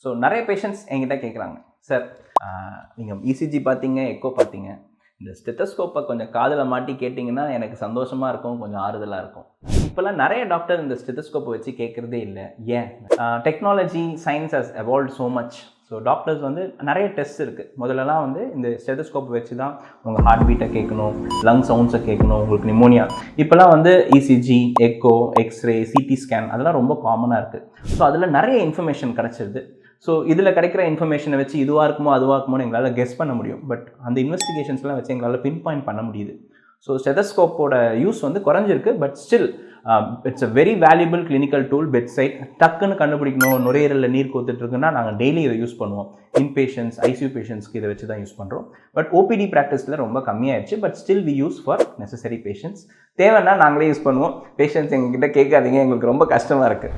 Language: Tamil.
ஸோ நிறைய பேஷண்ட்ஸ் என்கிட்ட கேட்குறாங்க, சார் நீங்கள் இசிஜி பார்த்தீங்க, எக்கோ பார்த்தீங்க, இந்த ஸ்டெத்தஸ்கோப்பை கொஞ்சம் காதில் மாட்டி கேட்டிங்கன்னா எனக்கு சந்தோஷமாக இருக்கும், கொஞ்சம் ஆறுதலாக இருக்கும். இப்போல்லாம் நிறைய டாக்டர் இந்த ஸ்டெத்தஸ்கோப்பை வச்சு கேட்குறதே இல்லை. ஏன்? Technology science has evolve so much. So doctors வந்து நிறைய டெஸ்ட் இருக்குது. முதல்லலாம் வந்து இந்த ஸ்டெத்தஸ்கோப்பை வச்சு தான் உங்கள் ஹார்ட் பீட்டை கேட்கணும், லங் சவுண்ட்ஸை கேட்கணும், உங்களுக்கு நிமோனியா. இப்போல்லாம் வந்து ECG, echo, X-ray, CT scan அதெல்லாம் ரொம்ப காமனாக இருக்குது. ஸோ அதில் நிறைய இன்ஃபர்மேஷன் கிடச்சிருது. ஸோ இதில் கிடைக்கிற இன்ஃபர்மேஷனை வச்சு இதுவாக இருக்குமோ அதுவாக இருக்குமோன்னு எங்களால் கெஸ் பண்ண முடியும். பட் அந்த இன்வெஸ்டிகேஷன்ஸ்லாம் வச்சு எங்களால் பின் பாயிண்ட் பண்ண முடியுது. ஸோ ஸ்டெத்தஸ்கோப்போட யூஸ் வந்து குறைஞ்சிருக்கு. But still it's a very valuable clinical tool. Bed side டக்குன்னு கண்டுபிடிக்கணும், நுரையீரலில் நீர் கோத்துட்ருக்குன்னா நாங்கள் டெய்லி இதை யூஸ் பண்ணுவோம். இன்பேஷன்ஸ், ஐசியூ பேஷண்ட்ஸ்க்கு இதை வச்சு தான் யூஸ் பண்ணுறோம். பட் ஓபிடி ப்ராக்டிஸில் ரொம்ப கம்மியாகிடுச்சு. But still we use for necessary patients. தேவைன்னா நாங்களே யூஸ் பண்ணுவோம். பேஷண்ட்ஸ் எங்ககிட்ட கேட்காதீங்க, எங்களுக்கு ரொம்ப கஷ்டமாக இருக்குது.